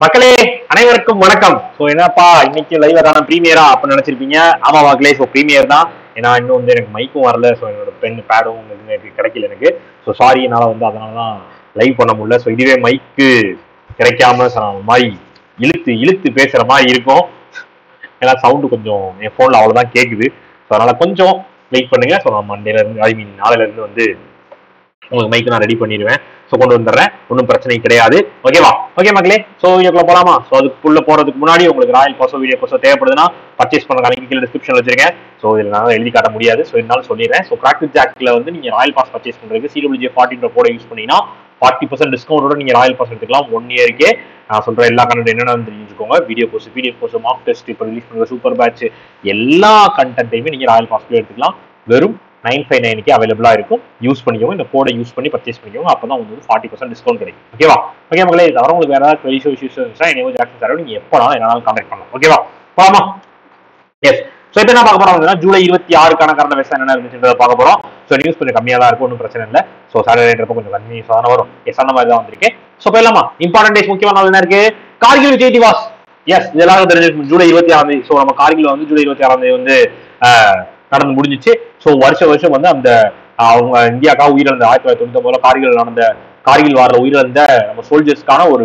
மக்களே அனைவருக்கும் வணக்கம். ஸோ என்னப்பா இன்னைக்கு லைவ் தான ப்ரீமியரா அப்படின்னு நினைச்சிருப்பீங்க. ஆமா மக்களே, ஸோ ப்ரீமியர் தான். ஏன்னா இன்னும் வந்து எனக்கு மைக்கும் வரல. ஸோ என்னோட பென் பேடும் எனக்கு கிடைக்கல எனக்கு. ஸோ சாரி, என்னால் வந்து அதனால தான் லைவ் பண்ண முடியல. ஸோ இதுவே மைக்கு கிடைக்காம மாதிரி இழுத்து இழுத்து பேசுற மாதிரி இருக்கும். ஏன்னா சவுண்டு கொஞ்சம் என் ஃபோனில் அவ்வளோதான் கேட்குது. ஸோ அதனால கொஞ்சம் வெயிட் பண்ணுங்க. ஸோ நான் மண்டேல இருந்து நாளையில இருந்து வந்து உங்களுக்கு மைக்கு நான் ரெடி பண்ணிடுவேன். ஸோ கொண்டு வந்துடுறேன், ஒன்றும் பிரச்சனை கிடையாது. ஓகேவா? ஓகே மக்களே, ஸோ வீடியோக்குள்ள போலாமா? ஸோ அதுக்குள்ள போறதுக்கு முன்னாடி உங்களுக்கு ராயல் பாஸோ வீடியோ பாஸோ தேவைப்படுதுன்னா பர்ச்சேஸ் பண்ண லிங்க் கீழே டிஸ்கிரிப்ஷன் வச்சிருக்கேன். ஸோ இதில் நான் எழுதி காட்ட முடியாது, ஸோ இருந்தாலும் சொல்லிடுறேன். ஸோ கிராக் ஜாக்ல வந்து நீங்க ராயல் பாஸ் பர்ச்சேஸ் பண்றதுக்கு CWJ14 கோட யூஸ் பண்ணீங்கன்னா 40% டிஸ்கவுண்டோட நீங்க ராயல் பாஸ் எடுத்துக்கலாம் 1 இயருக்கு. நான் சொல்ற எல்லா கண்டென்ட் என்னென்னு தெரிஞ்சுக்கோங்க. Video course, PDF course, mark test, இப்போ ரிலீஸ் பண்ணுற சூப்பர் பேட்ச் எல்லா கண்டென்ட்டையுமே நீங்க ராயல் பாஸ்ல எடுத்துக்கலாம். வெறும் 959 அவைலபிளா இருக்கும். யூஸ் பண்ணிக்கோங்க, இந்த கோடை யூஸ் பண்ணி பர்ச்சேஸ் பண்ணிக்கோங்க. அப்பதான் உங்களுக்கு 40% டிஸ்கவுண்ட் கிடைக்கும். ஓகேவா? ஓகே மக்களே, தவிர உங்களுக்கு வேற ஏதாவது இஷ்யூஸ் இருந்துச்சா என்னவோ ஜாக்சன் சார் நீங்க எப்போனாலும் என்னாலும் கான்டாக்ட் பண்ணலாம். ஓகேவா? போலாமா? எஸ். ஸோ இப்போ என்ன பார்க்க போறோம், ஜூலை 26க்கான கரண்ட் அஃபேர்ஸ் என்னென்ன இருந்துச்சுன்றதை பார்க்க போறோம். ஸோ நியூஸ் கொஞ்சம் கம்மியாக தான் இருக்கும், ஒன்றும் பிரச்சனை இல்லை. ஸோ சாட்டர்டேன்றப்ப கொஞ்சம் கன்வீனியன்ஸான வரும். எஸ், அந்த மாதிரி தான் வந்திருக்கு. ஸோ போயிடலாமா? இம்பார்ட்டன்ட் டேஸ் முக்கியமான நாள் என்ன இருக்கு? கார்கில் விஜய் திவாஸ். எஸ், இதெல்லாம் தெரிஞ்சிருக்கும். ஜூலை 26. ஸோ நம்ம கார்கில் வந்து ஜூலை 26 வந்து நடந்து முடிஞ்சிச்சு. ஸோ வருஷம் வந்து அந்த அவங்க இந்தியாக்காக உயிரிழந்த 1999 கார்கில் நடந்த கார்கில் வாரில் உயிரிழந்த நம்ம சோல்ஜர்ஸ்க்கான ஒரு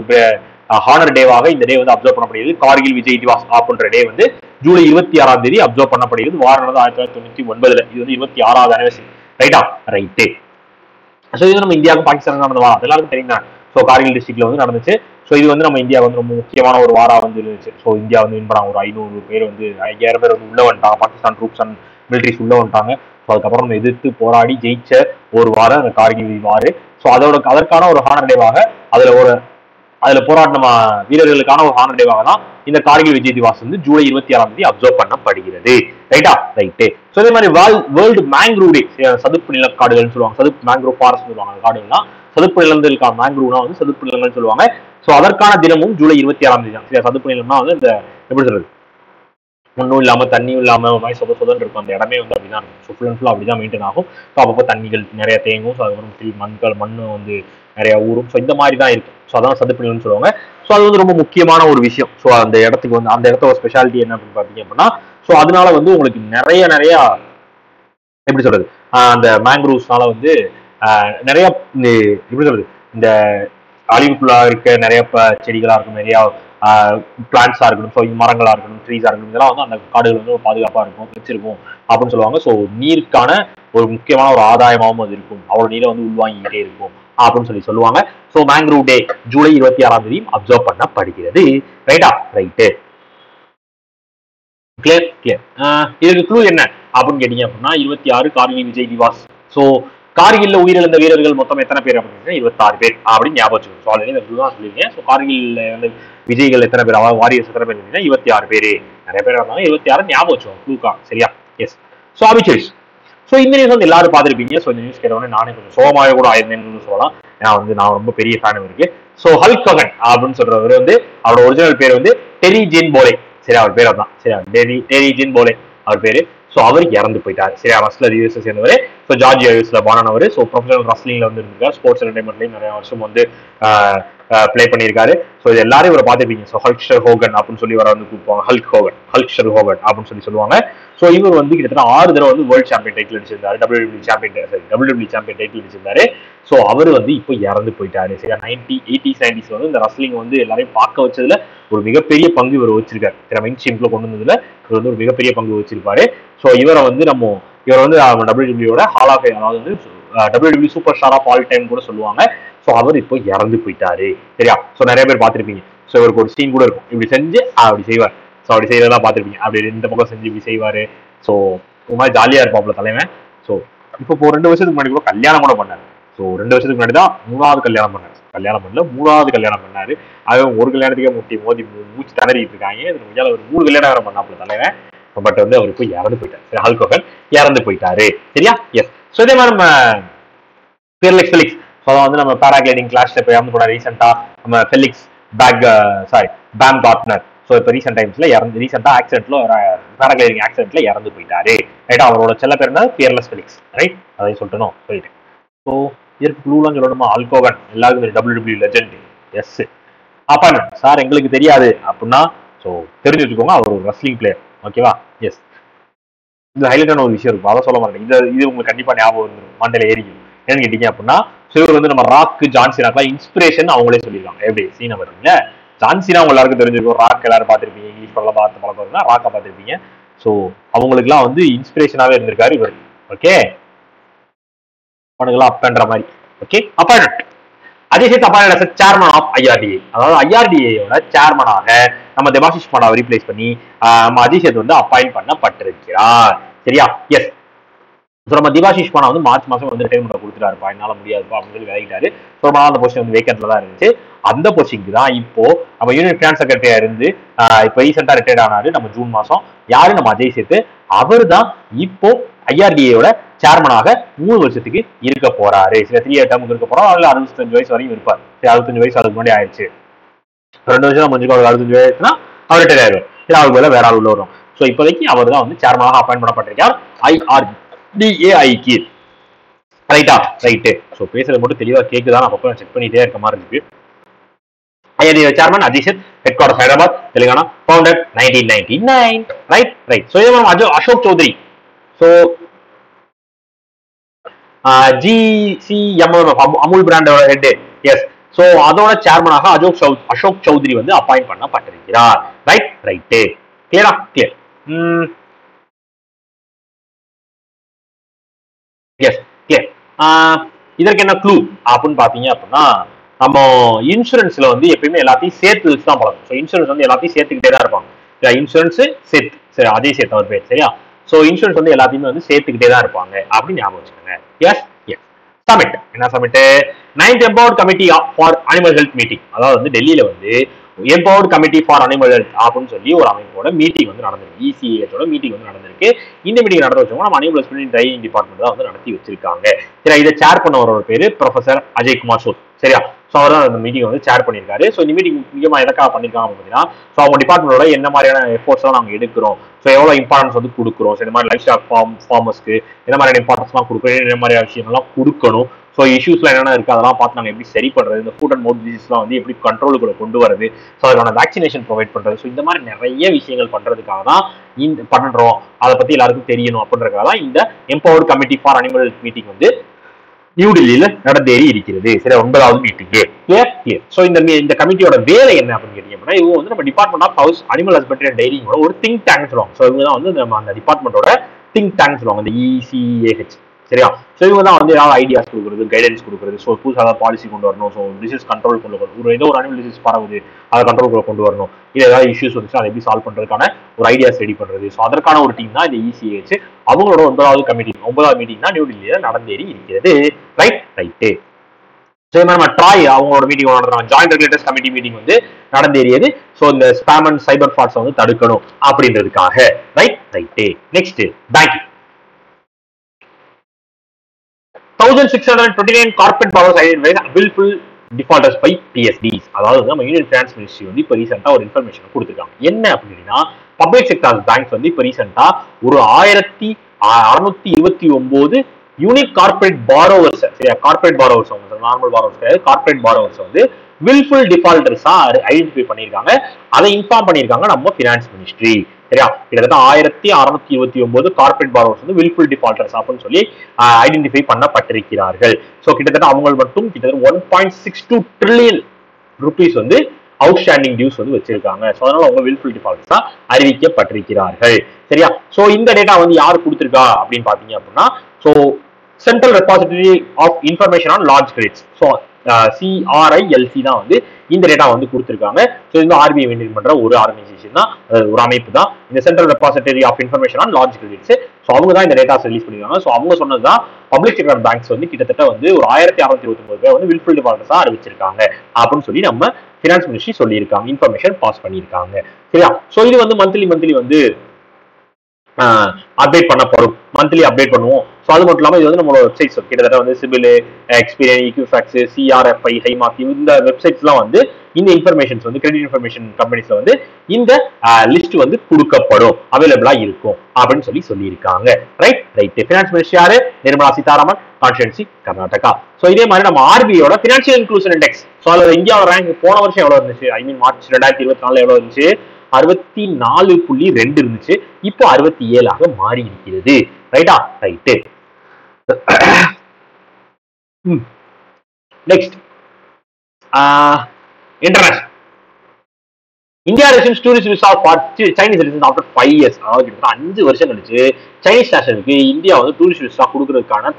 ஹானர் டேவாக இந்த டே வந்து அப்சர்வ் பண்ணப்படுகிறது. கார்கில் விஜய் திவாஸ் அப்படின்ற டே வந்து ஜூலை 26 அப்சர்வ் பண்ணப்படுகிறது. வாரம் நடந்த 1999. இது வந்து 26வது அனிவர்சரி. ரைட்டா? ரைட்டு. ஸோ இது நம்ம இந்தியாவுக்கும் பாகிஸ்தான் நடந்தவா எல்லாருக்கும் தெரியும் தான். ஸோ கார்கில் டிஸ்ட்ரிக்ட்ல வந்து நடந்துச்சு. ஸோ இது வந்து நம்ம இந்தியா வந்து ரொம்ப முக்கியமான ஒரு வாரா வந்து இருந்துச்சு. ஸோ இந்தியா வந்து வின் பண்ணாங்க. ஒரு 500 பேர் வந்து 5000 பேர் வந்து உள்ள வந்துட்டாங்க. பாகிஸ்தான் ட்ரூப்ஸ் அண்ட் மிலிட்ரிஸ் உள்ள வந்துட்டாங்க. ஸோ அதுக்கப்புறம் நம்ம எதிர்த்து போராடி ஜெயிச்ச ஒரு வாரம் அந்த கார்கில் வாரு. ஸோ அதற்கான ஒரு ஹானர் டேவாக அதுல போராடின வீரர்களுக்கான ஒரு ஹானர் டேவாக தான் இந்த கார்கில் விஜய் திவாஸ் வந்து ஜூலை 26 அப்சர்வ் பண்ணப்படுகிறது. ரைட்டா? ரைட்டு. ஸோ இதே மாதிரி வேர்ல்டு மேங்க்ரூவ் டே, சதுப்பு நில காடுகள்னு சொல்லுவாங்க. சதுப்பு மேங்க்ரூவ் ஃபாரஸ்ட் சொல்லுவாங்க. காடுகள்னா சதுப்பு நிலங்களுக்கான மேங்க்ரூவ்னா வந்து சதுப்பு நிலங்கள் சொல்லுவாங்க. ஸோ அதற்கான தினமும் ஜூலை 26 தான். சரியா? சதுப்பு நிலம்னா வந்து இந்த எப்படி சொல்றது, ஒன்றும் இல்லாம தண்ணியும் இல்லாம ஒரு மாதிரி சொதன்னு இருக்கும். அந்த இடமே வந்து அப்படிதான் இருக்கும். ஸோ ஃபுல் அண்ட் ஃபுல் அப்படிதான் மெயின்டைன் ஆகும். ஸோ அப்பப்போ தண்ணிகள் நிறைய தேங்கும். ஸோ அதுக்கப்புறம் மண் வந்து நிறைய ஊரும். ஸோ இந்த மாதிரி தான் இருக்கும். ஸோ அதான் சதுப்பு நிலம்னு சொல்லுவாங்க. ஸோ அது வந்து ரொம்ப முக்கியமான ஒரு விஷயம். ஸோ அந்த இடத்துக்கு வந்து அந்த இடத்தோட ஸ்பெஷாலிட்டி என்ன அப்படின்னு பார்த்தீங்க அப்படின்னா, ஸோ அதனால வந்து உங்களுக்கு நிறைய எப்படி சொல்றது, அந்த மேங்க்ரூவ்ஸ்னால வந்து நிறைய எப்படி சொல்றது, இந்த அழிவுக்குள்ளா இருக்க நிறைய செடிகளா இருக்கும், நிறைய பிளான்ஸா இருக்கணும், ஸோ மரங்களா இருக்கணும், ட்ரீஸா இருக்கணும், இதெல்லாம் வந்து அந்த காடுகள் வந்து பாதுகாப்பா இருக்கும், வச்சிருக்கும் அப்படின்னு சொல்லுவாங்க. ஸோ நீருக்கான ஒரு முக்கியமான ஒரு ஆதாயமாகவும் அது இருக்கும். அவ்வளவு நீரை வந்து உள்வாங்கிக்கிட்டே இருக்கும் அப்படின்னு சொல்லுவாங்க. ஸோ மேங்க்ரூவ் டே ஜூலை 26 அப்சர்வ் பண்ணப்படுகிறது. ரைட்டா? ரைட்டு. Clear clear. இதுக்கு க்ளூ என்ன அப்படின்னு கேட்டீங்க அப்படின்னா, 26 கார்கில் விஜய் திவாஸ். ஸோ கார்கில்ல உயிரிழந்த வீரர்கள் மொத்தம் எத்தனை பேர் அப்படின்னு 26 பேர் அப்படின்னு ஞாபகம் வச்சுக்கணும். ஸோ ஆல்ரெடி இந்த க்ளூ தான் சொல்லியிருக்கேன். ஸோ கார்கில் வந்து விஜய்கள் எத்தனை பேர், வாரியர்ஸ் எத்தனை பேர், 26 பேர். நிறைய பேர் இருந்தாங்க, 26 ஞாபகம் வச்சோம் க்ளூக்கா. சரியா? எஸ். ஸோ அபிச்சேஸ். ஸோ இந்த நியூஸ் வந்து எல்லாரும் பார்த்துருப்பீங்க. ஸோ இந்த நியூஸ் கேட்டவொடனே நானே கொஞ்சம் சோகமாக கூட ஆயிருந்தேன்னு சொல்லலாம். ஏன்னா வந்து நான் ரொம்ப பெரிய ஃபேன் இருக்கு. ஸோ ஹல்க் ஹோகன் அப்படின்னு சொல்றவர் வந்து அவரோட ஒரிஜினல் பேர் வந்து டெரி ஜேன் போலே. சரி, அவர் பேர் அதான். சரியா? டெரி ஜேன் போலே அவர் பேரு. ஸோ அவர் இறந்து போயிட்டார். சரியா? ரஸ்லர் யூஎஸ் சேர்ந்தவர். ஸோ ஜார்ஜியா யூஎஸ்ல பானவர். ஸோ ப்ரொஃபஷனல் ரஸ்லிங்ல வந்து இருந்திருக்காரு. ஸ்போர்ட்ஸ் என்டர்டைன்மெண்ட்லயும் நிறைய வருஷம் வந்து பிளே பண்ணியிருக்காரு. ஸோ இது எல்லாரும் இவரை பார்த்துருப்பீங்க. ஸோ ஹல்க்ஷர் ஹோகன் அப்படின்னு சொல்லி வர வந்து கூப்பிடுவாங்க. ஹல்க்ஷர் ஹோகன் அப்படின்னு சொல்லுவாங்க. ஸோ இவர் வந்து கிட்டத்தட்ட 6 தடவை வந்து வேர்ல்டு சாம்பியன் டைட்டில் அடிச்சிருந்தாரு. டபிள்யூடபிள்யூ சாம்பியன் டைட்டில் அடிச்சிருந்தாரு. ஸோ அவர் வந்து இப்போ இறந்து போயிட்டாரு. சரியா? 80s 90s வந்து இந்த ரஸ்லிங் வந்து எல்லாரையும் பார்க்க வச்சதுல ஒரு மிகப்பெரிய பங்கு இவர் வச்சிருக்காரு. மெயின் ஸ்ட்ரீம்ல கொண்டு வந்ததுல இவர் வந்து ஒரு மிகப்பெரிய பங்கு வச்சிருப்பாரு. ஸோ இவர் வந்து டபிள்யூடபிள்யூட ஹால் ஆஃப் ஃபேம், அதாவது வந்து W W super star of all time கூட சொல்லுவாங்க. ஸோ அவர் இப்போ இறந்து போயிட்டாரு. சரியா? ஸோ நிறைய பேர் பார்த்துருப்பீங்க. ஸோ இவருக்கு ஒரு சீன் கூட இருக்கும், இப்படி செஞ்சு அப்படி செய்வார். ஸோ அப்படி செய்யறதெல்லாம் பார்த்துருப்பீங்க. அப்படி 2 பக்கம் செஞ்சு இப்படி செய்வாரு. ஸோ ஒரு மாதிரி ஜாலியா இருப்பாப்ல தலைவன். ஸோ இப்போ 2 வருஷத்துக்கு முன்னாடி கூட கல்யாணம் கூட பண்ணாரு. ஸோ 2 வருஷத்துக்கு முன்னாடி தான் 3வது கல்யாணம் பண்ணாரு. கல்யாணம் பண்ணல, 3வது கல்யாணம் பண்ணாரு. அது ஒரு கல்யாணத்துக்கே மோதி மூச்சு திணறிட்டு இருக்காங்க. ஒரு 3 கல்யாணம் வேற பண்ணாப்ல தலைவன். பட் வந்து அவர் போய் இறந்து போயிட்டாரு. ஹல்க் ஹோகன் இறந்து போயிட்டாரு. சரியா? எஸ். ஸோ இதே மாதிரி நம்ம பியர்லெஸ் ஃபெலிக்ஸ், ஸோ வந்து நம்ம பேராகிளைடிங் கிளாஷ்ல இப்போ இறந்து போன ரீசெண்டா நம்ம ஃபெலிக்ஸ் பேம் கார்ட்னர். ஸோ இப்போ ரீசெண்டா ஆக்சிடென்ட்ல பேராகிளைடிங் ஆக்சிடென்ட்ல இறந்து போயிட்டாரு. ரைட்? அவரோட செல்ல பேர் என்ன? Peerless Felix. ரைட்? அதை சொல்லிட்டோம், சொல்லிட்டேன். ஸோ இதற்கு க்ளூலாம் சொல்லணுமா? ஹல்க் ஹோகன் எல்லாருக்கும் W W legend. Yes. Appointment sir எங்களுக்கு தெரியாது அப்படின்னா ஸோ தெரிஞ்சு வச்சுக்கோங்க, அவர் ஒரு ரெஸ்லிங் பிளேயர். ஓகேவா? எஸ், இது ஹைலைட்டான ஒரு விஷயம் இருக்கும், அதை சொல்ல மாட்டேன். இது உங்களுக்கு கண்டிப்பா ஞாபகம் வந்துடும், மண்டல ஏறிக்கும். ஏன்னு கேட்டீங்க அப்படின்னா இவர் வந்து நம்ம ராக்கு ஜான்சினாக்கெல்லாம் இன்ஸ்பிரேஷன் அவங்களே சொல்லியிருக்காங்க. எப்படி சீனா வருவீங்க, ஜான்சினா உங்க எல்லாருக்கும் தெரிஞ்சிருக்கும், ராக் எல்லாரும் பார்த்துருப்பீங்க, இங்கிலீஷ் படம் பார்த்து பழக்கம் இருக்குன்னா ராக்கை பார்த்துருப்பீங்க. ஸோ அவங்களுக்குலாம் வந்து இன்ஸ்பிரேஷனாவே இருந்திருக்காரு இவர். ஓகே, அவனுக்குலாம் அப்பன்ற மாதிரி. Okay, appointment Ajay Seth appointment chairman of IRDA. அதாவது ஐஆர்டிஏயோட சேர்மனாக நம்ம தேபாஷிஷ் பாண்டாவை ரீப்ளேஸ் பண்ணி நம்ம அஜய் சேத் வந்து அப்பாயின்ட் பண்ணப்பட்டிருக்கிறார். சரியா? எஸ். நம்ம தேபாஷிஷ் பாண்டா வந்து மார்ச் மாசம் வந்து ரிட்டைர்மெண்ட் கொடுத்துட்டாருப்பா, என்னால முடியாதுப்பா அப்படின்னு சொல்லி விலகிட்டாரு. அந்த பொசிஷன் வந்து வேக்கன்ட்ல தான் இருந்துச்சு. அந்த பொசிஷனுக்கு தான் இப்போ நம்ம யூனியன் பினான்ஸ் செக்ரட்டரியா இருந்து இப்போ ரீசெண்டா ரிட்டையர்ட் ஆனாரு நம்ம ஜூன் மாசம். யாரு? நம்ம அஜய் சேத். அவர் தான் இப்போ ஐஆர்டிஏயோட சேர்மனாக 3 வருஷத்துக்கு இருக்க போறாரு. சில 3 இயர் டேர்முக்கு இருக்க போறோம். அதுல 65 வயசு வரையும் இருப்பார். 65 வயசு அதுக்கு முன்னாடி ஆயிடுச்சு. 2 வருஷம் தான் முடிஞ்சுக்கோ. 65 வயசுனா அவர் ரிட்டையர் ஆயிடுவார். சரி, அவருக்கு வேலை வேற ஆள் உள்ள வரும். ஸோ இப்போதைக்கு அவர் தான் வந்து சேர்மனாக அப்பாயின்ட் பண்ணப்பட்டிருக்கார் ஐஆர்டிஏஐக்கு. ரைட்டா? ரைட்டு. ஸோ பேசுறது மட்டும் தெளிவா கேக்குதான், அப்பப்போ செக் பண்ணிட்டே இருக்க மாதிரி இருக்கு. IRDA chairman Ajay Seth, headquarters Hyderabad, Telangana, founded 1999. Right right. So இது அசோக் சௌத்ரி. ஸோ GCMM அமுல் பிராண்டோட ஹெட். எஸ். சோ அதோட சேர்மனாக அசோக் சௌத்ரி வந்து அப்பாயிண்ட் பண்ணப்பட்டிருக்கிறார். Right right. கிளியரா? கிளியர். Yes, clear. இதற்கு என்ன க்ளூ அப்படின்னு பாத்தீங்க அப்படின்னா, நம்ம இன்சூரன்ஸ்ல வந்து எப்பயுமே எல்லாத்தையும் சேர்த்து வச்சு தான் பழகும். ஸோ இன்சூரன்ஸ் வந்து எல்லாத்தையும் சேர்த்துக்கிட்டே தான் இருப்பாங்க. இன்சூரன்ஸ் சேர்த்து, சரி, அஜய் சேத் அவர் பேர். சரியா? ஸோ இன்சூரன்ஸ் வந்து எல்லாத்தையுமே வந்து சேர்த்துக்கிட்டே தான் இருப்பாங்க அப்படின்னு ஞாபகம் வச்சுக்கோங்க. Yes yes. சமிட். என்ன summit? 9th empowered committee for animal health meeting. அதாவது வந்து டெல்லியில வந்து empowered committee for animal health அப்படின்னு சொல்லி ஒரு அமைப்போட மீட்டிங் வந்து நடந்திருக்கு. இசிஏஹெச்சோட மீட்டிங் வந்து நடந்திருக்கு. இந்த மீட்டிங் நடத்த வச்சவங்க நம்ம அனிமல் ஹஸ்பண்டரி ட்ரைவிங் டிபார்ட்மெண்ட் தான் வந்து நடத்தி வச்சிருக்காங்க. சரி, இதை சேர் பண்ணவரோட பேரு ப்ரொஃபசர் அஜய் குமார் சூத். சரியா? ஸோ அவர் தான் அந்த மீட்டிங் வந்து சேர் பண்ணியிருக்காரு. ஸோ இந்த மீட்டிங் முக்கியமாக எதற்காக பண்ணியிருக்காங்க பார்த்தீங்கன்னா, ஸோ அவங்க டிபார்ட்மெண்டோட என்ன மாதிரியான எஃபோர்ட்ஸ் எல்லாம் நாங்கள் எடுக்கிறோம், ஸோ எவ்வளோ இம்பார்ட்டன்ஸ் வந்து கொடுக்குறோம், ஸோ இந்த மாதிரி லைஃப் ஸ்டாக் ஃபார்மர்ஸ்க்கு என்ன மாதிரியான இம்பார்ட்டன்ஸ்லாம் கொடுக்குறோம், என்ன மாதிரியான விஷயங்கள்லாம் கொடுக்கணும், ஸோ இஷ்யூஸ்லாம் என்னென்ன இருக்குது அதெல்லாம் பார்த்து நாங்கள் எப்படி சரி பண்ணுறது, இந்த ஃபுட் அண்ட் மவுத் டிசீஸ்லாம் வந்து எப்படி கண்ட்ரோலுக்குள்ள கொண்டு வரது, ஸோ அதுக்கான வேக்சினேஷன் ப்ரொவைட் பண்ணுறது, ஸோ இந்த மாதிரி நிறைய விஷயங்கள் பண்ணுறதுக்காக தான் இந்த பண்ணுறோம். அதை பற்றி எல்லாருக்கும் தெரியணும் அப்படின்றதுக்காக தான் இந்த empowered committee for animal health meeting வந்து நியூ டெல்லியில நடந்தேறி இருக்கிறது. சரி, 9வது மீட்டிங். Clear clear. ஸோ இந்த கமிட்டியோட வேலை என்ன அப்படின்னு கேட்டீங்க அப்படின்னா, இவங்க வந்து நம்ம department of house animal husbandry and டைரிங்கோட ஒரு திங்க் டேங்க் சொல்லுவாங்க. ஸோ இவங்க தான் வந்து நம்ம அந்த டிபார்ட்மெண்டோட திங்க் டேங்க் சொல்லுவாங்க, அந்த இசிஏஹெச். சரியா? ஸோ இவங்க தான் வந்து ஏதாவது ஐடியாஸ் கொடுக்குறது, கைடன்ஸ் கொடுக்குறது, ஸோ புதுசாக ஏதாவது பாலிசி கொண்டு வரணும், ஸோ டிசீஸ் கண்ட்ரோல் கொண்டு வரணும், ஏதோ ஒரு அனிமல் டிசீஸ் பரவுது அதை கண்ட்ரோல் கொண்டு வரணும், இல்லை ஏதாவது இஷ்யூஸ் வந்துச்சு அதை எப்படி சால்வ் பண்றதுக்கான ஒரு ஐடியாஸ் ரெடி பண்றது. ஸோ அதற்கான ஒரு டீம் தான் இந்த இசிஏஹெச். அவங்களோட 9வது கமிட்டி 9வது மீட்டிங் தான் நியூ டெல்லியில நடந்தேறி இருக்கிறது. Right right. ஸோ நம்ம ட்ராய் அவங்களோட மீட்டிங் நடத்துறாங்க, ஜாயிண்ட் ரெகுலேட்டர்ஸ் கமிட்டி மீட்டிங் வந்து நடந்தேறியது. ஸோ இந்த ஸ்பாம் அண்ட் சைபர் ஃப்ராட்ஸ் வந்து தடுக்கணும் அப்படின்றதுக்காக. Right right. Next banking. 1629 corporate powers identified willful defaulters by PSDs. அதாவது நம்ம யூனியன் பினான்ஸ் மினிஸ்ட்ரி வந்து இப்போ ரீசெண்டா ஒரு இன்ஃபர்மேஷன் கொடுத்துருக்காங்க. என்ன அப்படின்னா, பப்ளிக் செக்டார் பேங்க்ஸ் வந்து இப்போ ரீசெண்டா ஒரு 1629 யூனிக் கார்பரேட் பாரோவர்ஸ், சரியா, கார்பரேட் பாரோவர்ஸ், அவங்க நார்மல் பாரோவர்ஸ் கிடையாது, கார்பரேட் பாரோவர்ஸ் வந்து willful defaulters-ஆ ஐடென்டிஃபை பண்ணியிருக்காங்க. அதை இன்ஃபார்ம் பண்ணியிருக்காங்க நம்ம பினான்ஸ் மினிஸ்ட்ரி. சரியா? கிட்டத்தட்ட 1629 கார்பரேட் பாரோவர்ஸ் வந்து willful defaulters அப்படின்னு சொல்லி ஐடென்டிஃபை பண்ணப்பட்டிருக்கிறார்கள். ஸோ கிட்டத்தட்ட அவங்க மட்டும் கிட்டத்தட்ட 1.62 ட்ரில்லியன் ருபீஸ் வந்து அவுட்ஸ்டாண்டிங் டியூஸ் வந்து வச்சிருக்காங்க. ஸோ அதனால அவங்க willful defaulters-ஆ அறிவிக்கப்பட்டிருக்கிறார்கள். சரியா? ஸோ இந்த டேட்டா வந்து யார் கொடுத்திருக்கா அப்படின்னு பாத்தீங்க அப்படின்னா, so central repository of information on large credits, so CRILC தான் வந்து இந்த டேட்டா வந்து கொடுத்திருக்காங்க. ஸோ இந்த ஆர்பிஐ மெயின்டைன் பண்ற ஒரு ஆர்கனைசேஷன் தான், ஒரு அமைப்பு தான் இந்த central repository of information on large credits. So அவங்க தான் இந்த டேட்டாஸ் ரிலீஸ் பண்ணிருக்காங்க. ஸோ அவங்க சொன்னதுதான் பப்ளிக் செக்டர் பேங்க்ஸ் வந்து கிட்டத்தட்ட வந்து ஒரு 1629 பேர் வந்து willful defaulters-ஆ அறிவிச்சிருக்காங்க அப்படின்னு சொல்லி நம்ம பினான்ஸ் மினிஸ்ட்ரி சொல்லியிருக்காங்க, இன்ஃபர்மேஷன் பாஸ் பண்ணியிருக்காங்க. சரியா? ஸோ இது வந்து மந்த்லி வந்து அப்டேட் பண்ணப்படும், மந்த்லி அப்டேட் பண்ணுவோம். ஸோ அது மட்டும் இல்லாமல் இது வந்து நம்மளோட வெப்சைட்ஸ் கிட்டத்தட்ட வந்து சிபில், எக்ஸ்பீரியன், ஈக்யூஃபேக்ஸ், சிஆர்எஃப்ஐ, ஹைமார்க் இந்த வெப்சைட்ஸ்லாம் வந்து இந்த இன்ஃபர்மேஷன்ஸ் வந்து கிரெடிட் இன்ஃபர்மேஷன் கம்பெனிஸ்ல வந்து இந்த லிஸ்ட் வந்து கொடுக்கப்படும், அவைலபிளா இருக்கும் அப்படின்னு சொல்லியிருக்காங்க. Right right. ஃபினான்ஸ் மினிஸ்டர் யாரு? நிர்மலா சீதாராமன், கான்ஸ்டிட்யூன்சி கர்நாடகா. ஸோ இதே மாதிரி நம்ம ஆர்பிஐயோட ஃபினான்ஷியல் இன்க்ளூஷன் இண்டெக்ஸ், ஸோ அதில் இந்தியாவோட ரேங்க் போன வருஷம் எவ்வளவு இருந்துச்சு? ஐ மீன் மார்ச் 2024 எவ்வளவு இருந்துச்சு? 64.2 இருந்துச்சு. இப்போ 67 மாறி இருக்கிறது. ரைட்டா? Right. Next, international India residence tourist visa for Chinese residence after 5 years. அதாவது கிட்டத்தட்ட 5 வருஷம் கழிச்சு சைனீஸ் நேஷனலுக்கு இந்தியா வந்து டூரிஸ்ட் விசா கொடுக்கறதுக்கான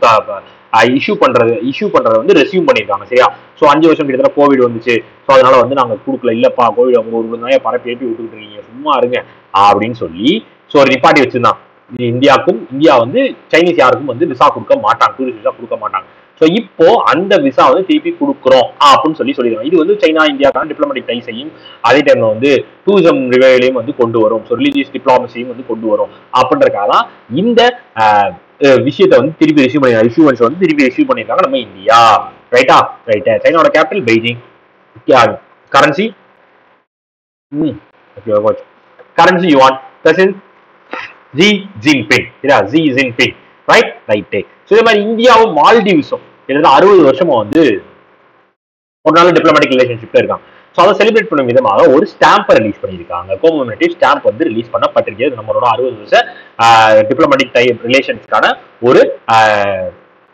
இஷ்யூ பண்றதை வந்து ரெசியூம் பண்ணிருக்காங்க. சரியா? ஸோ 5 வருஷம் கிட்டத்தட்ட கோவிட் வந்துச்சு. ஸோ அதனால வந்து நாங்க கொடுக்கல, இல்லப்பா கோவிட் அவங்க ஒரு நாயை பரப்பி ஏற்றி விட்டுக்கிட்டு இருக்கீங்க, சும்மா இருங்க அப்படின்னு சொல்லி ஸோ ஒரு நிப்பாட்டி வச்சிருந்தான். இந்தியா வந்து சைனீஸ் யாருக்கும் வந்து விசா கொடுக்க மாட்டாங்க, டூரிஸ்ட் விசா கொடுக்க மாட்டாங்க. ஸோ இப்போ அந்த விசா வந்து திருப்பி கொடுக்குறோம் அப்படின்னு சொல்லிடுறாங்க. இது வந்து சைனா இந்தியாவுக்கான டிப்ளமேட்டிக் டைஸையும் அதே டைம்ல வந்து டூரிசம் ரிவைவலையும் வந்து கொண்டு வரும், ஸோ ரிலீஜியஸ் டிப்ளாமசியும் வந்து கொண்டு வரும் அப்படின்றதுக்காக தான் இந்த விஷயத்தை வந்து திருப்பி இஷ்யூவன்ஸ் வந்து திருப்பி ரிசீவ் பண்ணியிருக்காங்க நம்ம இந்தியா. ரைட்டா? ரைட்டா. சைனாவோட capital Beijing. Currency currency yuan. President Xi Jinping. Xi Jinping. Right right. So இதே மாதிரி இந்தியாவும் மால்டீவ்ஸும் கிட்டத்தட்ட 60 வருஷமா வந்து ஒரு நல்ல டிப்ளமேட்டிக் ரிலேஷன்ஷிப்ல இருக்காங்க. ஸோ அதை செலிப்ரேட் பண்ணும் விதமாக ஒரு ஸ்டாம்பை ரிலீஸ் பண்ணியிருக்காங்க. கோமமரேட்டிவ் ஸ்டாம்ப் வந்து ரிலீஸ் பண்ணப்பட்டிருக்கிறது. நம்மளோட 60 வருஷ டிப்ளமேட்டிக் டைப் ஒரு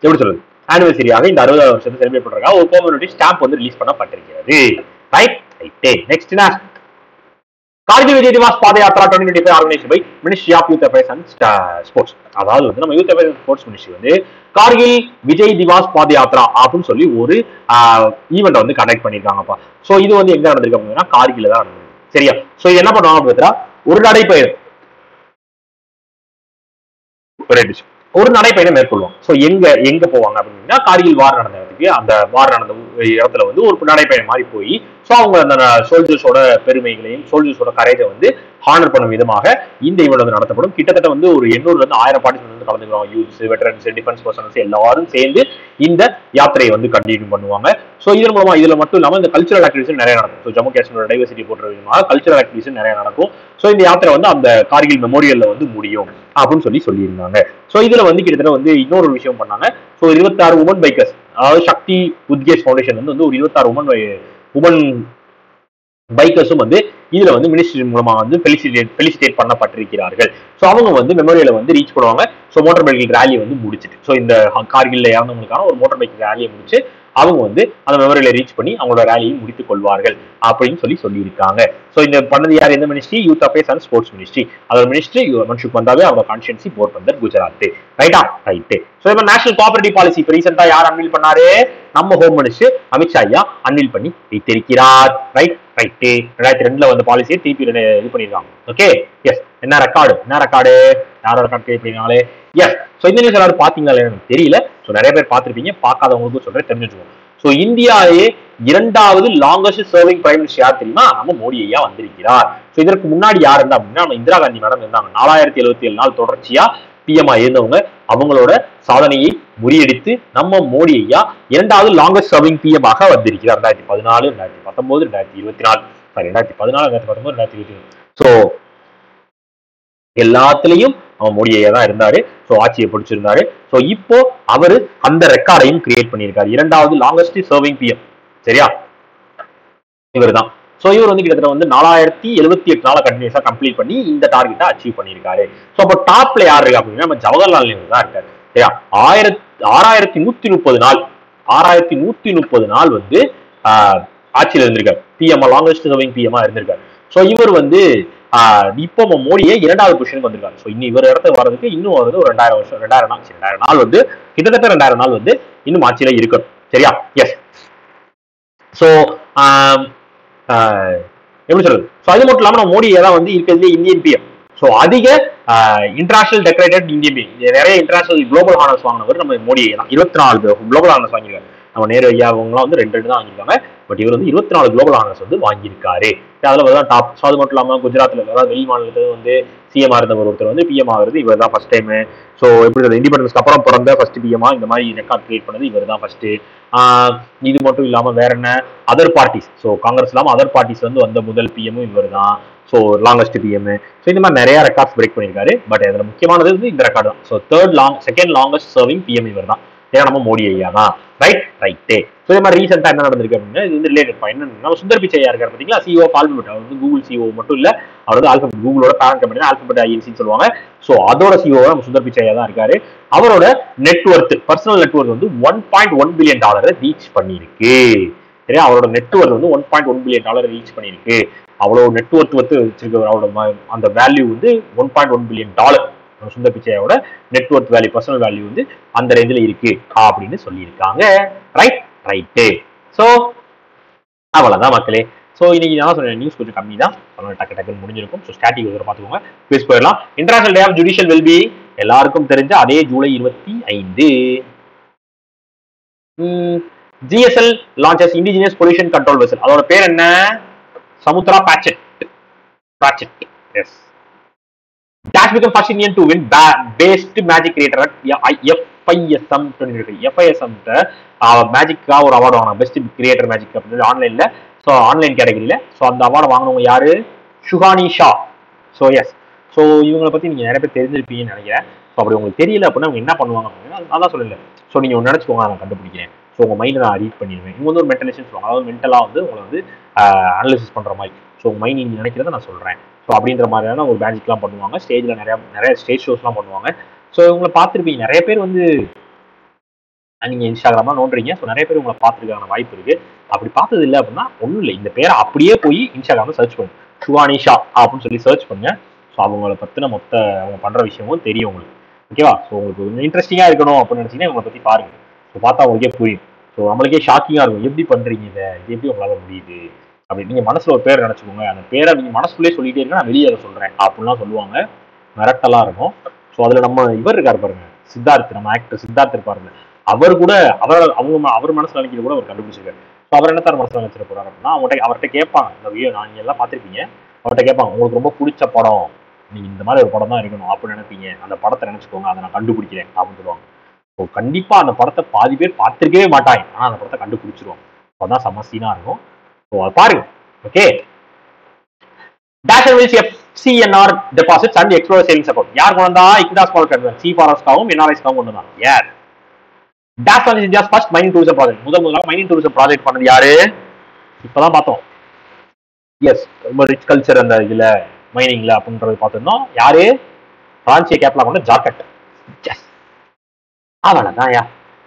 எப்படி சொல்றது ஆனிவர்சரியாக இந்த 60 வருஷத்தை செலிப்ரேட் பண்றாங்க. ஒரு கோமமரேட்டிவ் ஸ்டாம்ப் வந்து ரிலீஸ் பண்ணப்பட்டிருக்கிறது. ரைட் ரைட்டே. Next, Kargil Vijay Diwas Pada Yatra 2025 organised by ministry of youth affairs and sports. அதாவது வந்து நம்ம youth affairs and sports ministry வந்து கார்கில் விஜய் திவாஸ் பாத யாத்ரா அப்படின்னு சொல்லி ஒரு ஈவெண்ட் வந்து கண்டக்ட் பண்ணிருக்காங்கப்பா. சோ இது வந்து எங்க நடந்திருக்கு அப்படின்னா கார்கில தான் நடந்திருக்கு. சரியா? சோ என்ன பண்ணுவாங்க அப்படின்னா ஒரு நடைப்பயணம் மேற்கொள்ளுவோம். சோ எங்க போவாங்க அப்படின்னா கார்கில் வார் நடந்த இடத்துக்கு, அந்த வார் நடந்த இடத்துல வந்து ஒரு நடைப்பயணம் மாதிரி போய் ஸோ அவங்க அந்த சோல்ஜர்ஸோட பெருமைகளையும் சோல்ஜர்ஸோட கரேஜை வந்து ஹானர் பண்ணும் விதமாக இந்த ஈவெண்ட் வந்து நடத்தப்படும். கிட்டத்தட்ட வந்து ஒரு 800 இருந்து 1000 பார்ட்டிசிபென்ட்ஸ் வந்து கலந்துக்கிறோம். யூத்ஸ், வெட்டரன்ஸ், டிஃபென்ஸ் பர்சன்ஸ் எல்லாரும் சேர்ந்து இந்த யாத்திரையை வந்து கண்டினியூ பண்ணுவாங்க. ஸோ இதன் மூலமா இதுல மட்டும் இல்லாமல் இந்த கல்ச்சரல் ஆக்டிவிட்டிஸ் நிறைய நடக்கும். ஸோ ஜம்மு காஷ்மீரோட டைவர்சிட்டி போன்ற விதமாக கல்ச்சரல் ஆக்டிவிட்டிஸ் நிறைய நடக்கும். ஸோ இந்த யாத்திரை வந்து அந்த கார்கில் மெமோரியல்ல வந்து முடியும் அப்படின்னு சொல்லியிருந்தாங்க. ஸோ இதுல வந்து கிட்டத்தட்ட வந்து இன்னொரு விஷயம் பண்ணாங்க. ஸோ 26 உமன் பைக்கர்ஸ், அதாவது சக்தி உத்கேஷ் ஃபவுண்டேஷன் வந்து ஒரு 26 உமன் பைக்கர்ஸும் வந்து இதுல வந்து மினிஸ்ட்ரி மூலமா வந்து பெலிசிடேட் பண்ணப்பட்டிருக்கிறார்கள். ஸோ அவங்க வந்து மெமோரியலை வந்து ரீச் பண்ணுவாங்க. ஸோ மோட்டார் பைக் ரேலியை வந்து முடிச்சுட்டு, ஸோ இந்த கார்கில்ல இறந்தவங்களுக்கான ஒரு மோட்டார் பைக் ரேலியை முடிச்சு அவங்க வந்து அந்த மெமோரியலை ரீச் பண்ணி அவங்களோட ரேலியை முடித்துக் கொள்வார்கள் அப்படின்னு சொல்லியிருக்காங்க. ஸோ இந்த பண்ணது யார்? எந்த ministry? Youth affairs and sports ministry. அதோட மினிஸ்ட்ரி மன்சுக் மந்தாவே, அவங்க கான்ஸ்டிட்யூன்சி போர்பந்தர், குஜராத். ரைட்டா? ரைட்டு. ஸோ இப்போ நேஷனல் கோஆபரேட்டிவ் பாலிசி இப்போ ரீசெண்டா யார் அன்வீல் பண்ணாரு? நம்ம ஹோம் மினிஸ்டர் அமித்ஷா ஐயா அன்வீல் பண்ணி வைத்திருக்கிறார். Right right. 2002 வந்த பாலிசியை திருப்பி இது பண்ணிருக்காங்க. Okay, yes. என்ன ரெக்கார்டு யாரோட ரெக்கார்டு கிரியேட் பண்ணினாலே எஸ். ஸோ இந்த நியூஸ் எல்லாரும் பாத்தீங்களா எனக்கு தெரியல. ஸோ நிறைய பேர் பார்த்திருப்பீங்க, பார்க்காதவங்களுக்கும் சொல்றேன், தெரிஞ்சுக்கோங்க. ஸோ இந்தியாவே 2வது லாங்கஸ்ட் சர்விங் பிரைம் மினிஸ்டர் யார் தெரியுமா? நம்ம மோடி ஐயா வந்திருக்கிறார். ஸோ இதற்கு முன்னாடி யார் இருந்தா அப்படின்னா நம்ம இந்திரா காந்தி மேடம் இருந்தாங்க. 4077 நாள் தொடர்ச்சியா பிஎம்ஆ இருந்தவங்க. அவங்களோட சாதனையை முறியடித்து நம்ம மோடி ஐயா 2வது லாங்கஸ்ட் சர்விங் பிஎம் ஆக வந்திருக்கிறார். 2014, 2019, 2024, 2014, 2019, 2024. ஸோ எல்லாத்துலயும் அவன் மோடி ஐயா தான் இருந்தாரு. ஸோ ஆட்சியை பிடிச்சிருந்தாரு. ஸோ இப்போ அவரு அந்த ரெக்கார்டையும் கிரியேட் பண்ணியிருக்காரு. 2வது லாங்கஸ்ட் சர்விங் பிஎம். சரியா? இவர் தான். ஸோ இவர் வந்து கிட்டத்தட்ட வந்து 4078 நாளை கண்டினியூஸா கம்ப்ளீட் பண்ணி இந்த டார்கெட்டை அச்சீவ் பண்ணியிருக்காரு. ஸோ அப்போ டாப்ல யார் இருக்கு அப்படின்னா நம்ம ஜவஹர்லால் நேரு தான் இருக்காரு. சரியா? 6130 நாள் 6130 நாள் வந்து ஆட்சியில் இருந்திருக்காரு. பிஎம் லாங்கஸ்ட் சர்விங் பிஎம்ஆ இருந்திருக்காரு. ஸோ இவர் வந்து இப்போ மோடியை 2வது பொசிஷனுக்கு வந்திருக்காரு. ஸோ இன்னும் இவர் இடத்துக்கு வர்றதுக்கு இன்னும் வந்து ஒரு 2000 நாள் வந்து கிட்டத்தட்ட 2000 நாள் வந்து இன்னும் ஆட்சியில இருக்கணும். சரியா? எஸ். ஸோ எப்படி சொல்றது? ஸோ அது மட்டும் இல்லாமல் நம்ம மோடி தான் வந்து இருக்கிறதுலே இந்தியன் பிஎம். ஸோ அதிக இன்டர்நேஷனல் டெக்கரேட்டட் இந்தியன் பிஎம், நிறைய இன்டர்நேஷனல் குளோபல் ஹானர்ஸ் வாங்கினவர் நம்ம மோடி தான். 24 குளோபல் ஹானர்ஸ் வாங்கியிருக்காரு. நம்ம நேரு ஐயா அவங்கலாம் வந்து 2 தான் வாங்கியிருக்காங்க. பட் இவர் வந்து 24 குளோபல் ஹானர்ஸ் வந்து வாங்கியிருக்காரு. அதுல தான் டாப். ஸோ அது மட்டும் இல்லாமல் குஜராத்ல அதாவது வெளி மாநிலத்தில் வந்து சிஎம் இருந்தவர் ஒருத்தர் வந்து பிஎம் ஆகிறது இவர் தான் ஃபர்ஸ்ட் டைம். ஸோ எப்படி இண்டிபெண்டன்ஸ்க்கு அப்புறம் பிறந்த ஃபர்ஸ்ட் பிஎம்மா இந்த மாதிரி ரெக்கார்ட் கிரியேட் பண்ணது இவர் தான் ஃபர்ஸ்ட். இது மட்டும் இல்லாம வேற என்ன அதர் பார்ட்டிஸ், ஸோ காங்கிரஸ் இல்லாமல் அதர் பார்ட்டிஸ் வந்து வந்த முதல் பிஎம்மும் இவர் தான். So longest PM. ஸோ இந்த மாதிரி நிறைய ரெக்கார்ட்ஸ் பிரேக் பண்ணியிருக்காரு. பட் அதில் முக்கியமானது வந்து இந்த ரெக்கார்டு தான். So second longest serving PM இவர் தான். ஏன்னா நம்ம மோடி ஐயா தான். ரைட்டே. ஸோ இதே மாதிரி ரீசெண்டாக என்ன நடந்திருக்கு அப்படின்னா இது வந்து ரிலேட்டட் பாயிண்ட். நம்ம சுந்தர் பிச்சை ஐயா இருக்காரு பார்த்தீங்களா, சிஓ ஆஃப் ஆல்பபெட். அவர் வந்து கூகுள் சிஓ மட்டும் இல்லை, அவர் வந்து ஆல்பபெட் கூகுளோட பேரண்ட் கம்பெனி ஆல்பபெட் ஐஎன்சின்னு சொல்லுவாங்க. ஸோ அதோட சிஓ நம்ம சுந்தர் பிச்சை ஐயா தான் இருக்காரு. அவரோட நெட்வொர்த் பர்சனல் நெட்வொர்த் வந்து $1.1 பில்லியன் ரீச் பண்ணியிருக்கு. சரியா, அவரோட நெட்வொர்த் வந்து $1.1 பில்லியன் ரீச் பண்ணியிருக்கு. அவ்வளவு நெட்வொர்த் வந்து வச்சிருக்க அவரோட அந்த வேல்யூ வந்து $1.1 பில்லியன். சுந்தர் பிச்சையோட நெட்வொர்த் வேல்யூ பர்சனல் வேல்யூ வந்து அந்த ரேஞ்சில் இருக்கு அப்படின்னு சொல்லியிருக்காங்க. ரைட்டு. ஸோ அவ்வளவுதான் மக்களே. ஸோ இன்னைக்கு நான் சொன்ன நியூஸ் கொஞ்சம் கம்மி தான், டக்குன்னு முடிஞ்சிருக்கும். ஸோ ஸ்டாட்டிக் பார்த்துக்கோங்க, பேஸ் போயிடலாம். International day of judicial wellbeing எல்லாருக்கும் தெரிஞ்ச அதே July 25. GSL launches indigenous pollution control vessel. அதோட பேர் என்ன? Samudra பாச்செட். Yes. Dash become first Indian to win best magic creator at FISM 2023. FISM மேஜிக்கா ஒரு அவார்டு வாங்கினாங்க, பெஸ்ட் கிரியேட்டர் மேஜிக் அப்படின்னு ஆன்லைன்ல. ஸோ ஆன்லைன் கேட்டகரியில. ஸோ அந்த அவார்டு வாங்கினவங்க யாரு? Suhani Shah. So yes. So இவங்களை பத்தி நீங்க நிறைய பேர் தெரிஞ்சிருப்பீங்கன்னு நினைக்கிறேன். ஸோ அப்படி உங்களுக்கு தெரியல அப்படின்னா அவங்க என்ன பண்ணுவாங்க அப்படின்னா அதான் சொல்லல. ஸோ நீங்க ஒன்று நினைச்சுக்கோங்க, நான் கண்டுபிடிக்கிறேன். ஸோ உங்க மைண்ட் நான் ரீட் பண்ணிடுவேன். இவங்க வந்து ஒரு மென்டலிஸ்ட் சொல்லுவாங்க, அதாவது மென்டலா வந்து உங்களை வந்து அனலிசிஸ் பண்ற மாதிரி. ஸோ உங்க மைண்ட் நீங்க நினைக்கிறத நான் சொல்றேன். ஸோ அப்படின்ற மாதிரியான ஒரு மேஜிக்லாம் பண்ணுவாங்க. ஸ்டேஜ்ல நிறைய ஸ்டேஜ் ஷோஸ்லாம் பண்ணுவாங்க. ஸோ இவங்களை பார்த்துருப்பீங்க. நிறைய பேர் வந்து நீங்க இன்ஸ்டாகிராம்லாம் நோண்டுறீங்க. ஸோ நிறைய பேர் உங்களை பார்த்துருக்கான வாய்ப்பு இருக்கு. அப்படி பார்த்தது இல்லை அப்படின்னா ஒன்றும் இல்லை, இந்த பேரை அப்படியே போய் இன்ஸ்டாகிராம்ல சர்ச் பண்ணுங்க, சுஹானி ஷா அப்படின்னு சொல்லி சர்ச் பண்ணுங்க. ஸோ அவங்கள பத்தின மொத்த அவங்க பண்ற விஷயமும் தெரியும் உங்களுக்கு. ஓகேவா? ஸோ உங்களுக்கு கொஞ்சம் இன்ட்ரெஸ்டிங்கா இருக்கணும் அப்படின்னு நினைச்சீங்கன்னா இவங்களை பத்தி பாருங்க. ஸோ பார்த்தா உங்களுக்கே புரியும். ஸோ நம்மளுக்கே ஷாக்கிங்கா இருக்கும், எப்படி பண்றீங்க இதை, இது எப்படி உங்களால முடியுது அப்படி. நீங்க மனசுல ஒரு பேர் நினைச்சுக்கோங்க, அந்த பேரை நீங்க மனசுக்குள்ளே சொல்லிட்டே இருக்க, நான் வெளியே அதை சொல்றேன் அப்படின்லாம் சொல்லுவாங்க. மிரட்டலா இருக்கும். ஸோ அதுல நம்ம இவர் இருக்காரு பாருங்க, சித்தார்த், நம்ம ஆக்டர் சித்தார்த் இருப்பாருங்க. அவர் கூட அவர் மனசுல நினைக்கிறது கூட அவர் கண்டுபிடிச்சிருக்காரு. ஸோ அவர் என்ன தான் மனசுல நினைச்சிட போறாரு அப்படின்னா அவர்கிட்ட கேட்பாங்க, இந்த வீடியோ நீங்க எல்லாம் பார்த்துருப்பீங்க. அவர்கிட்ட கேட்பாங்க, உங்களுக்கு ரொம்ப பிடிச்ச படம், நீங்க இந்த மாதிரி ஒரு படம் தான் இருக்கணும் அப்படின்னு நினைப்பீங்க, அந்த படத்தை நினைச்சுக்கோங்க, அதை நான் கண்டுபிடிக்கிறேன் அப்படின்னு சொல்லுவாங்க. ஸோ கண்டிப்பா அந்த படத்தை பாதி பேர் பார்த்துருக்கவே மாட்டாங்க, ஆனா அந்த படத்தை கண்டுபிடிச்சிருவோம். அதான் சமஸ்தீனா இருக்கும். ஸோ அதை பாருங்க. Okay. Dash Wills FCNR deposits and Explorer savings account. யார் கொண்டு வந்தா? இக்டா ஸ்மால் கேப் சி ஃபாரஸ்ட்காவும் என்ஆர்ஐஸ்காவும் கொண்டு வந்தாங்க. யார்? Dash launches India's first mining tourism project. முதல்ல மைனிங் டூரிசம் ப்ராஜெக்ட் பண்ணது யாரு? இப்பதான் பார்த்தோம். எஸ், ரொம்ப ரிச் கல்ச்சர் அந்த இதுல மைனிங்ல அப்படின்றது பார்த்துருந்தோம். யாரு? பிரான்சிய கேப்லாம் கொண்ட ஜார்க்கண்ட். அவ்வளவுதான் யா,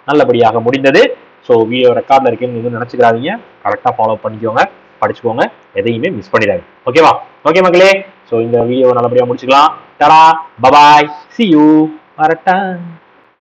நல்லபடியாக முடிந்தது. ஸோ வீடியோ ரெக்கார்ட்ல இருக்குன்னு எதுவும் நினைச்சுக்கிறாதீங்க, கரெக்டா ஃபாலோ பண்ணிக்கோங்க, படிச்சுக்கோங்க, எதையுமே மிஸ் பண்ணிடாது. ஓகேவா? ஓகே மக்களே. ஸோ இந்த வீடியோ நல்லபடியா முடிச்சுக்கலாம். டடா, பபாய், see you. வரட்டா.